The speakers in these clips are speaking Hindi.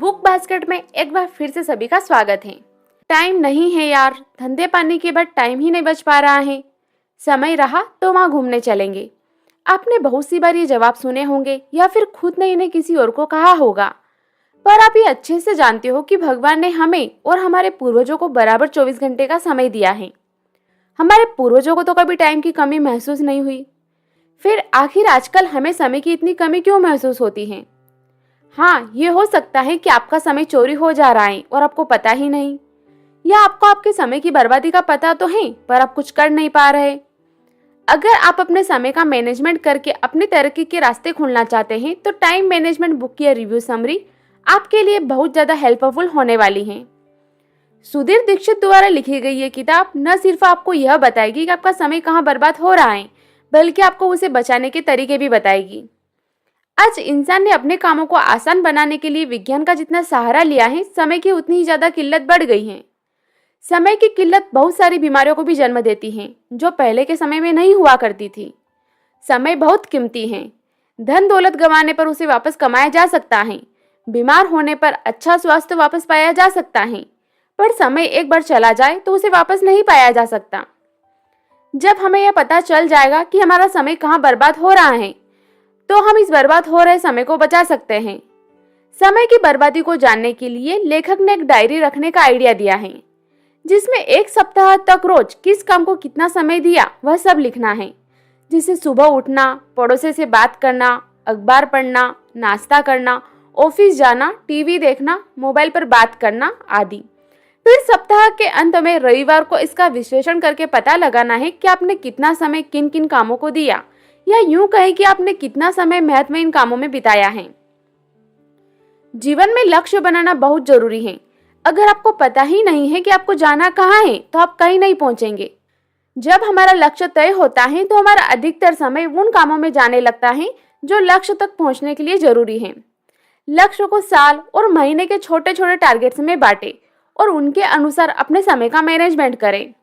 बुक बास्केट में एक बार फिर से सभी का स्वागत है। टाइम नहीं है यार, धंधे पानी के बाद टाइम ही नहीं बच पा रहा है। समय रहा तो वहाँ घूमने चलेंगे। आपने बहुत सी बार ये जवाब सुने होंगे या फिर खुद ने इन्हें किसी और को कहा होगा, पर आप ये अच्छे से जानते हो कि भगवान ने हमें और हमारे पूर्वजों को बराबर 24 घंटे का समय दिया है। हमारे पूर्वजों को तो कभी टाइम की कमी महसूस नहीं हुई, फिर आखिर आजकल हमें समय की इतनी कमी क्यों महसूस होती है? हाँ, ये हो सकता है कि आपका समय चोरी हो जा रहा है और आपको पता ही नहीं, या आपको आपके समय की बर्बादी का पता तो है पर आप कुछ कर नहीं पा रहे। अगर आप अपने समय का मैनेजमेंट करके अपनी तरक्की के रास्ते खोलना चाहते हैं तो टाइम मैनेजमेंट बुक की रिव्यू समरी आपके लिए बहुत ज़्यादा हेल्पफुल होने वाली है। सुधीर दीक्षित द्वारा लिखी गई ये किताब न सिर्फ आपको यह बताएगी कि आपका समय कहाँ बर्बाद हो रहा है, बल्कि आपको उसे बचाने के तरीके भी बताएगी। आज इंसान ने अपने कामों को आसान बनाने के लिए विज्ञान का जितना सहारा लिया है, समय की उतनी ही ज्यादा किल्लत बढ़ गई है। समय की किल्लत बहुत सारी बीमारियों को भी जन्म देती है, जो पहले के समय में नहीं हुआ करती थी। समय बहुत कीमती है। धन दौलत गंवाने पर उसे वापस कमाया जा सकता है, बीमार होने पर अच्छा स्वास्थ्य वापस पाया जा सकता है, पर समय एक बार चला जाए तो उसे वापस नहीं पाया जा सकता। जब हमें यह पता चल जाएगा कि हमारा समय कहाँ बर्बाद हो रहा है, तो हम इस बर्बाद हो रहे समय को बचा सकते हैं। समय की बर्बादी को जानने के लिए लेखक ने एक डायरी रखने का आइडिया दिया है, जिसमें एक सप्ताह तक रोज किस काम को कितना समय दिया वह सब लिखना है। जिसे सुबह उठना, पड़ोसी से बात करना, अखबार पढ़ना, नाश्ता करना, ऑफिस जाना, टीवी देखना, मोबाइल पर बात करना आदि। फिर सप्ताह के अंत में रविवार को इसका विश्लेषण करके पता लगाना है कि आपने कितना समय किन किन कामों को दिया, या यूं कहें कि आपने कितना समय महत्वहीन कामों में बिताया है। जीवन में लक्ष्य बनाना बहुत जरूरी है। अगर आपको पता ही नहीं है कि आपको जाना कहाँ है तो आप कहीं नहीं पहुंचेंगे। जब हमारा लक्ष्य तय होता है तो हमारा अधिकतर समय उन कामों में जाने लगता है जो लक्ष्य तक पहुंचने के लिए जरूरी है। लक्ष्य को साल और महीने के छोटे छोटे टारगेट्स में बांटे और उनके अनुसार अपने समय का मैनेजमेंट करें।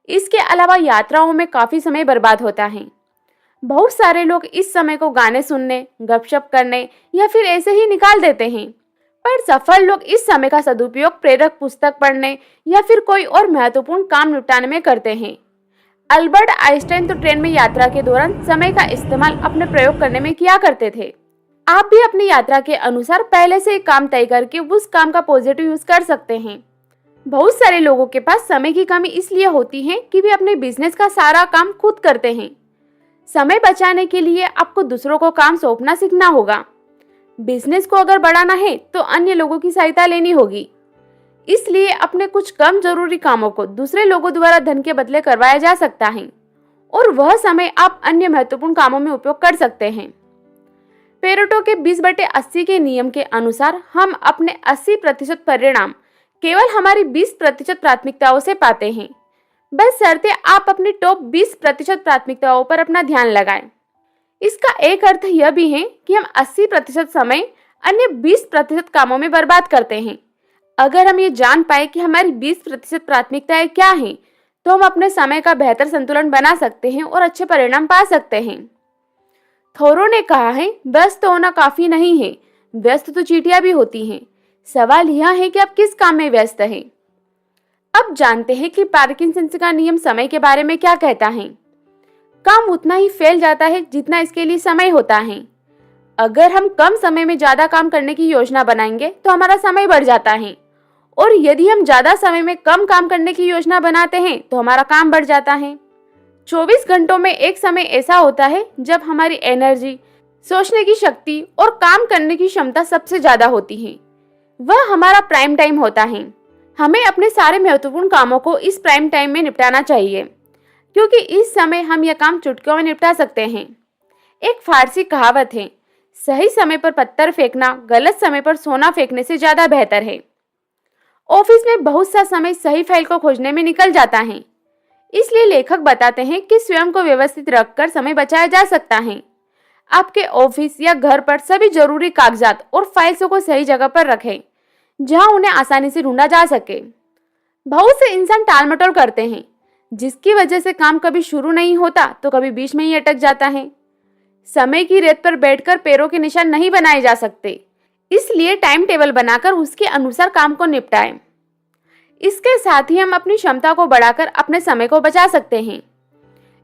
इसके अलावा यात्राओं में काफी समय बर्बाद होता है। बहुत सारे लोग इस समय को गाने सुनने, गपशप करने या फिर ऐसे ही निकाल देते हैं, पर सफल लोग इस समय का सदुपयोग प्रेरक पुस्तक पढ़ने या फिर कोई और महत्वपूर्ण काम निपटाने में करते हैं। अल्बर्ट आइंस्टाइन तो ट्रेन में यात्रा के दौरान समय का इस्तेमाल अपने प्रयोग करने में किया करते थे। आप भी अपनी यात्रा के अनुसार पहले से एक काम तय करके उस काम का पॉजिटिव यूज कर सकते हैं। बहुत सारे लोगों के पास समय की कमी इसलिए होती है कि वे अपने बिजनेस का सारा काम खुद करते हैं। समय बचाने के लिए आपको दूसरों को काम सौंपना सीखना होगा। बिजनेस को अगर बढ़ाना है तो अन्य लोगों की सहायता लेनी होगी। इसलिए अपने कुछ कम जरूरी कामों को दूसरे लोगों द्वारा धन के बदले करवाया जा सकता है और वह समय आप अन्य महत्वपूर्ण कामों में उपयोग कर सकते हैं। पेरेटो के 20/80 के नियम के अनुसार हम अपने 80% परिणाम केवल हमारी 20% प्राथमिकताओं से पाते हैं। बस शर्ते आप अपनी टॉप 20% प्राथमिकताओं पर अपना ध्यान लगाएं। इसका एक अर्थ यह भी है कि हम 80% समय अन्य 20% कामों में बर्बाद करते हैं। अगर हम ये जान पाए कि हमारी 20% प्राथमिकताएं क्या हैं, तो हम अपने समय का बेहतर संतुलन बना सकते हैं और अच्छे परिणाम पा सकते हैं। थोरो ने कहा है, व्यस्त होना काफी नहीं है, व्यस्त तो चींटियां भी होती हैं। सवाल यह है कि आप किस काम में व्यस्त हैं। अब जानते हैं कि पार्किंसन का नियम समय के बारे में क्या कहता है। काम उतना ही फैल जाता है जितना इसके लिए समय होता है। अगर हम कम समय में ज्यादा काम करने की योजना बनाएंगे तो हमारा समय बढ़ जाता है, और यदि हम ज्यादा समय में कम काम करने की योजना बनाते हैं तो हमारा काम बढ़ जाता है। 24 घंटों में एक समय ऐसा होता है जब हमारी एनर्जी, सोचने की शक्ति और काम करने की क्षमता सबसे ज्यादा होती है। वह हमारा प्राइम टाइम होता है। हमें अपने सारे महत्वपूर्ण कामों को इस प्राइम टाइम में निपटाना चाहिए, क्योंकि इस समय हम यह काम चुटकियों में निपटा सकते हैं। एक फारसी कहावत है, सही समय पर पत्थर फेंकना गलत समय पर सोना फेंकने से ज्यादा बेहतर है। ऑफिस में बहुत सा समय सही फाइल को खोजने में निकल जाता है। इसलिए लेखक बताते हैं कि स्वयं को व्यवस्थित रखकर समय बचाया जा सकता है। आपके ऑफिस या घर पर सभी जरूरी कागजात और फाइल्स को सही जगह पर रखें, जहां उन्हें आसानी से ढूंढा जा सके। बहुत से इंसान टालमटोल करते हैं, जिसकी वजह से काम कभी शुरू नहीं होता तो कभी बीच में ही अटक जाता है। समय की रेत पर बैठकर पैरों के निशान नहीं बनाए जा सकते, इसलिए टाइम टेबल बनाकर उसके अनुसार काम को निपटाएं। इसके साथ ही हम अपनी क्षमता को बढ़ाकर अपने समय को बचा सकते हैं।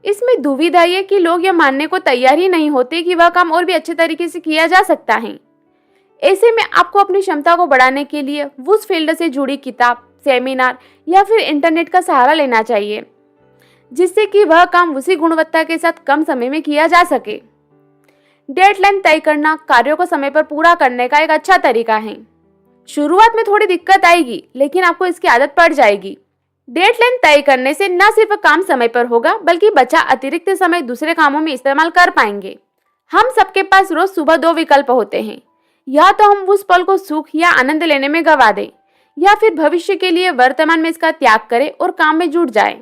इसमें दुविधा ये कि लोग यह मानने को तैयार ही नहीं होते कि वह काम और भी अच्छे तरीके से किया जा सकता है। ऐसे में आपको अपनी क्षमता को बढ़ाने के लिए उस फील्ड से जुड़ी किताब, सेमिनार या फिर इंटरनेट का सहारा लेना चाहिए, जिससे कि वह काम उसी गुणवत्ता के साथ कम समय में किया जा सके। डेडलाइन तय करना कार्यों को समय पर पूरा करने का एक अच्छा तरीका है। शुरुआत में थोड़ी दिक्कत आएगी, लेकिन आपको इसकी आदत पड़ जाएगी। डेडलाइन तय करने से न सिर्फ काम समय पर होगा, बल्कि बचा अतिरिक्त समय दूसरे कामों में इस्तेमाल कर पाएंगे। हम सबके पास रोज सुबह 2 विकल्प होते हैं, या तो हम उस पल को सुख या आनंद लेने में गवा दें, या फिर भविष्य के लिए वर्तमान में इसका त्याग करें और काम में जुट जाए।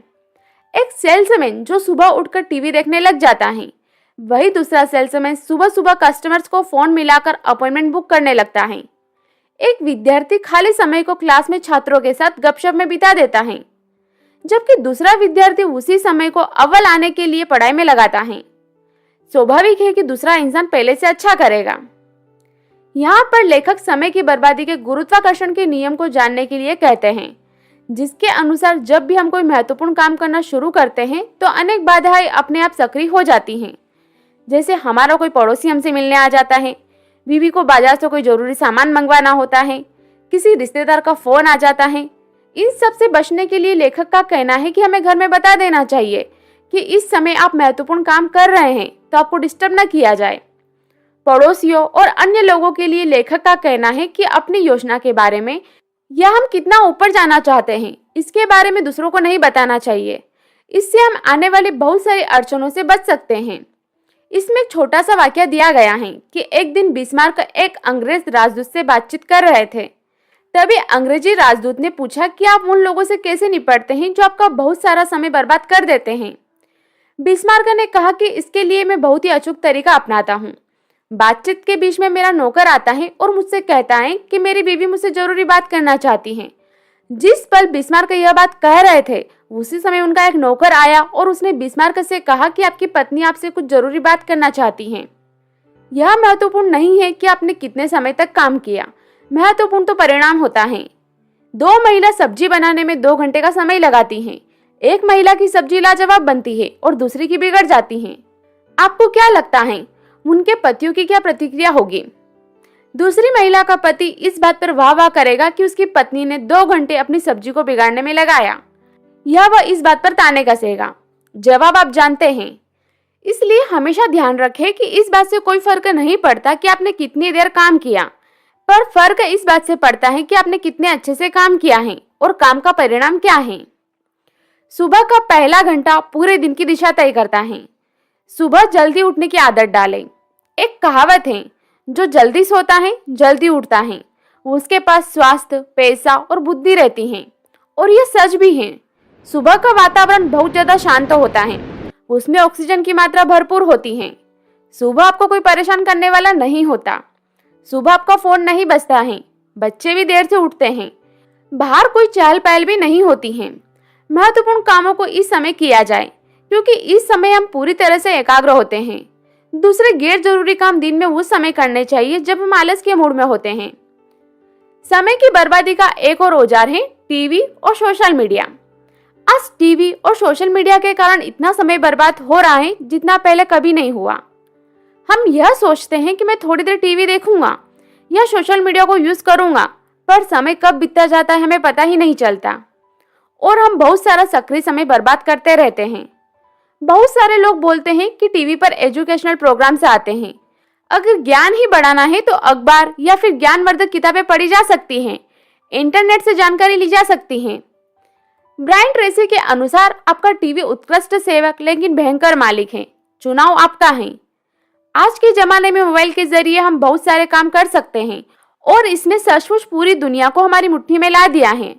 एक सेल्समैन जो सुबह उठकर टीवी देखने लग जाता है, वही दूसरा सेल्समैन सुबह सुबह कस्टमर्स को फोन मिलाकर अपॉइंटमेंट बुक करने लगता है। एक विद्यार्थी खाली समय को क्लास में छात्रों के साथ गपशप में बिता देता है, जबकि दूसरा विद्यार्थी उसी समय को अव्वल आने के लिए पढ़ाई में लगाता है। स्वाभाविक है कि दूसरा इंसान पहले से अच्छा करेगा। यहाँ पर लेखक समय की बर्बादी के गुरुत्वाकर्षण के नियम को जानने के लिए कहते हैं, जिसके अनुसार जब भी हम कोई महत्वपूर्ण काम करना शुरू करते हैं तो अनेक बाधाएं अपने आप सक्रिय हो जाती हैं। जैसे हमारा कोई पड़ोसी हमसे मिलने आ जाता है, बीवी को बाजार से कोई जरूरी सामान मंगवाना होता है, किसी रिश्तेदार का फोन आ जाता है। इन सब से बचने के लिए लेखक का कहना है कि हमें घर में बता देना चाहिए कि इस समय आप महत्वपूर्ण काम कर रहे हैं, तो आपको डिस्टर्ब न किया जाए। पड़ोसियों और अन्य लोगों के लिए लेखक का कहना है कि अपनी योजना के बारे में या हम कितना ऊपर जाना चाहते हैं, इसके बारे में दूसरों को नहीं बताना चाहिए। इससे हम आने वाली बहुत सारी अड़चनों से बच सकते हैं। इसमें एक छोटा सा वाक्य दिया गया है कि एक दिन बिस्मार्क एक अंग्रेज राजदूत से बातचीत कर रहे थे। तभी अंग्रेजी राजदूत ने पूछा कि आप उन लोगों से कैसे निपटते हैं जो आपका बहुत सारा समय बर्बाद कर देते हैं। बिस्मार्क ने कहा कि इसके लिए मैं बहुत ही अचूक तरीका अपनाता हूँ। बातचीत के बीच में मेरा नौकर आता है और मुझसे कहता है कि मेरी बीवी मुझसे जरूरी बात करना चाहती है। जिस पल बिस्मार्क यह बात कह रहे थे, उसी समय उनका एक नौकर आया और उसने बिस्मार्क से कहा कि आपकी पत्नी आपसे कुछ जरूरी बात करना चाहती है। यह महत्वपूर्ण नहीं है कि आपने कितने समय तक काम किया, महत्वपूर्ण तो परिणाम होता है। 2 महिला सब्जी बनाने में 2 घंटे का समय लगाती हैं। एक महिला की सब्जी लाजवाब बनती है और दूसरी की बिगड़ जाती है। आपको क्या लगता है उनके पतियों की क्या प्रतिक्रिया होगी? दूसरी महिला का पति इस बात पर वाह वाह करेगा कि उसकी पत्नी ने 2 घंटे अपनी सब्जी को बिगाड़ने में लगाया, या वह इस बात पर ताने कसेगा। जवाब आप जानते हैं। इसलिए हमेशा ध्यान रखें कि इस बात से कोई फर्क नहीं पड़ता कि आपने कितनी देर काम किया, पर फर्क इस बात से पड़ता है कि आपने कितने अच्छे से काम किया है और काम का परिणाम क्या है। सुबह का पहला घंटा पूरे दिन की दिशा तय करता है। सुबह जल्दी उठने की आदत डालें। एक कहावत है, जो जल्दी सोता है जल्दी उठता है, उसके पास स्वास्थ्य, पैसा और बुद्धि रहती है। और यह सच भी है। सुबह का वातावरण बहुत ज्यादा शांत होता है, उसमें ऑक्सीजन की मात्रा भरपूर होती है। सुबह आपको कोई परेशान करने वाला नहीं होता। सुबह आपका फोन नहीं बजता है, बच्चे भी देर से उठते हैं, बाहर कोई चहल पहल भी नहीं होती है। महत्वपूर्ण कामों को इस समय किया जाए, क्योंकि इस समय हम पूरी तरह से एकाग्र होते हैं। दूसरे गैर जरूरी काम दिन में उस समय करने चाहिए जब हम आलस के मूड में होते हैं। समय की बर्बादी का एक और औजार है टीवी और सोशल मीडिया। आज टीवी और सोशल मीडिया के कारण इतना समय बर्बाद हो रहा है जितना पहले कभी नहीं हुआ। हम यह सोचते हैं कि मैं थोड़ी देर टीवी देखूंगा या सोशल मीडिया को यूज करूंगा, पर समय कब बीतता जाता है हमें पता ही नहीं चलता और हम बहुत सारा सक्रिय समय बर्बाद करते रहते हैं। बहुत सारे लोग बोलते हैं कि टीवी पर एजुकेशनल प्रोग्राम्स आते हैं। अगर ज्ञान ही बढ़ाना है तो अखबार या फिर ज्ञानवर्धक किताबें पढ़ी जा सकती हैं, इंटरनेट से जानकारी ली जा सकती है। ब्रायन ट्रेसी के अनुसार आपका टीवी उत्कृष्ट सेवक लेकिन भयंकर मालिक है। चुनाव आपका है। आज के जमाने में मोबाइल के जरिए हम बहुत सारे काम कर सकते हैं और इसने सचमुच पूरी दुनिया को हमारी मुट्ठी में ला दिया है।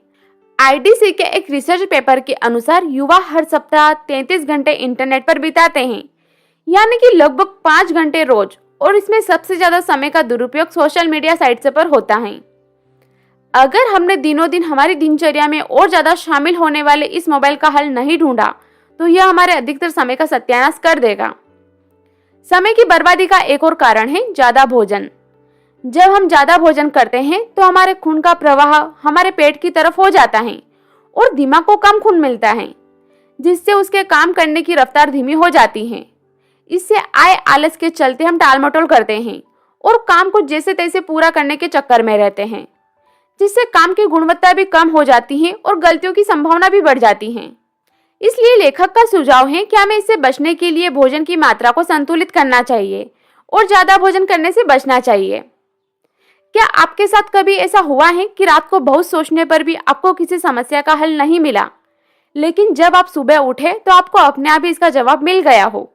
IDC के एक रिसर्च पेपर के अनुसार युवा हर सप्ताह 33 घंटे इंटरनेट पर बिताते हैं, यानी कि लगभग 5 घंटे रोज, और इसमें सबसे ज्यादा समय का दुरुपयोग सोशल मीडिया साइट्स पर होता है। अगर हमने दिनों दिन हमारी दिनचर्या में और ज्यादा शामिल होने वाले इस मोबाइल का हल नहीं ढूंढा तो यह हमारे अधिकतर समय का सत्यानाश कर देगा। समय की बर्बादी का एक और कारण है ज्यादा भोजन। जब हम ज्यादा भोजन करते हैं तो हमारे खून का प्रवाह हमारे पेट की तरफ हो जाता है और दिमाग को कम खून मिलता है, जिससे उसके काम करने की रफ्तार धीमी हो जाती है। इससे आए आलस के चलते हम टाल मटोल करते हैं और काम को जैसे तैसे पूरा करने के चक्कर में रहते हैं, जिससे काम की गुणवत्ता भी कम हो जाती है और गलतियों की संभावना भी बढ़ जाती है। इसलिए लेखक का सुझाव है कि हमें इससे बचने के लिए भोजन की मात्रा को संतुलित करना चाहिए और ज्यादा भोजन करने से बचना चाहिए। क्या आपके साथ कभी ऐसा हुआ है कि रात को बहुत सोचने पर भी आपको किसी समस्या का हल नहीं मिला, लेकिन जब आप सुबह उठे तो आपको अपने आप ही इसका जवाब मिल गया हो?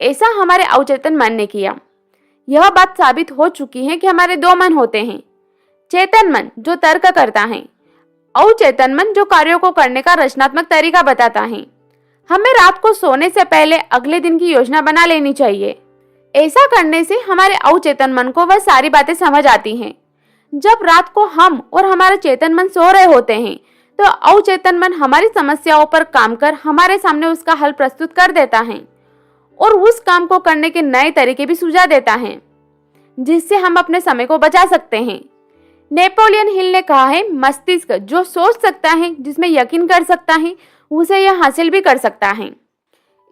ऐसा हमारे अवचेतन मन ने किया। यह बात साबित हो चुकी है कि हमारे दो मन होते हैं, चेतन मन जो तर्क करता है, अवचेतन मन जो कार्यों को करने का रचनात्मक तरीका बताता है। हमें रात को सोने से पहले अगले दिन की योजना बना लेनी चाहिए। ऐसा करने से हमारे अवचेतन मन को वह सारी बातें समझ आती हैं। जब रात को हम और हमारा चेतन मन सो रहे होते हैं तो अवचेतन मन हमारी समस्याओं पर काम कर हमारे सामने उसका हल प्रस्तुत कर देता है और उस काम को करने के नए तरीके भी सुझा देता है, जिससे हम अपने समय को बचा सकते हैं। नेपोलियन हिल ने कहा है, मस्तिष्क जो सोच सकता है, जिसमें यकीन कर सकता है, उसे यह हासिल भी कर सकता है।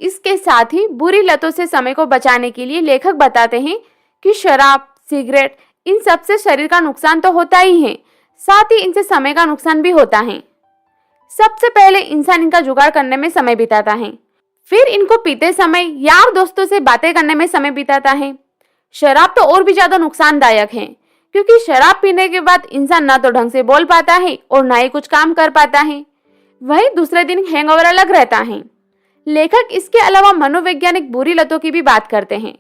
इसके साथ ही बुरी लतों से समय को बचाने के लिए लेखक बताते हैं कि शराब, सिगरेट, इन सब से शरीर का नुकसान तो होता ही है, साथ ही इनसे समय का नुकसान भी होता है। सबसे पहले इंसान इनका जुगाड़ करने में समय बिताता है, फिर इनको पीते समय यार दोस्तों से बातें करने में समय बिताता है। शराब तो और भी ज्यादा नुकसानदायक है, क्योंकि शराब पीने के बाद इंसान ना तो ढंग से बोल पाता है और ना ही कुछ काम कर पाता है, वही दूसरे दिन हैंगओवर अलग रहता है। लेखक इसके अलावा मनोवैज्ञानिक बुरी लतों की भी बात करते हैं,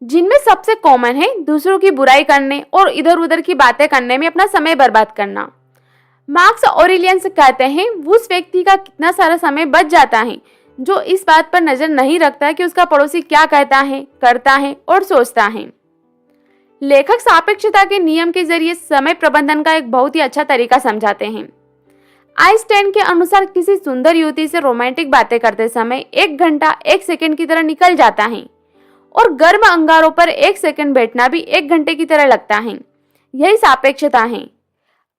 जिनमें सबसे कॉमन है दूसरों की बुराई करने और इधर उधर की बातें करने में अपना समय बर्बाद करना। मार्क्स ऑरेलियंस कहते हैं, उस व्यक्ति का कितना सारा समय बच जाता है जो इस बात पर नजर नहीं रखता कि उसका पड़ोसी क्या कहता है, करता है और सोचता है। लेखक सापेक्षता के नियम के जरिए समय प्रबंधन का एक बहुत ही अच्छा तरीका समझाते हैं। आइंस्टाइन के अनुसार किसी सुंदर युवती से रोमांटिक बातें करते समय 1 घंटा 1 सेकंड की तरह निकल जाता है और गर्म अंगारों पर 1 सेकंड बैठना भी 1 घंटे की तरह लगता है। यही सापेक्षता है।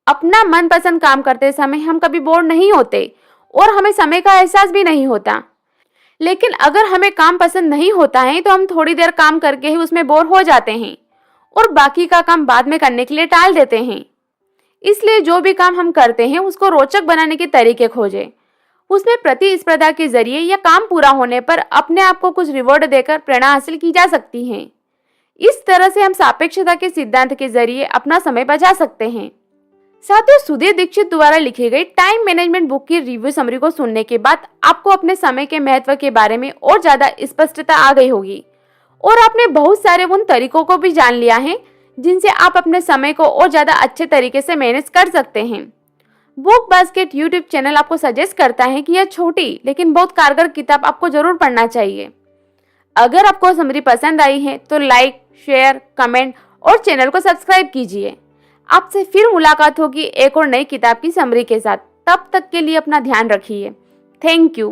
अपना मनपसंद काम करते समय हम कभी बोर नहीं होते और हमें समय का एहसास भी नहीं होता। लेकिन अगर हमें काम पसंद नहीं होता है तो हम थोड़ी देर काम करके ही उसमें बोर हो जाते हैं और बाकी का काम बाद में करने के लिए टाल देते हैं। इसलिए जो भी काम हम करते हैं उसको रोचक बनाने के तरीके खोजें। उसमें प्रतिस्पर्धा के जरिए या काम पूरा होने पर अपने आप को कुछ रिवॉर्ड देकर प्रेरणा हासिल की जा सकती है। इस तरह से हम सापेक्षता के सिद्धांत के जरिए अपना समय बचा सकते हैं। साथियों, सुधीर दीक्षित द्वारा लिखी गई टाइम मैनेजमेंट बुक की रिव्यू समरी को सुनने के बाद आपको अपने समय के महत्व के बारे में और ज्यादा स्पष्टता आ गई होगी और आपने बहुत सारे उन तरीकों को भी जान लिया है जिनसे आप अपने समय को और ज्यादा अच्छे तरीके से मैनेज कर सकते हैं। बुक बास्केट यूट्यूब चैनल आपको सजेस्ट करता है कि यह छोटी लेकिन बहुत कारगर किताब आपको जरूर पढ़ना चाहिए। अगर आपको समरी पसंद आई है तो लाइक, शेयर, कमेंट और चैनल को सब्सक्राइब कीजिए। आपसे फिर मुलाकात होगी एक और नई किताब की समरी के साथ। तब तक के लिए अपना ध्यान रखिए। Thank you.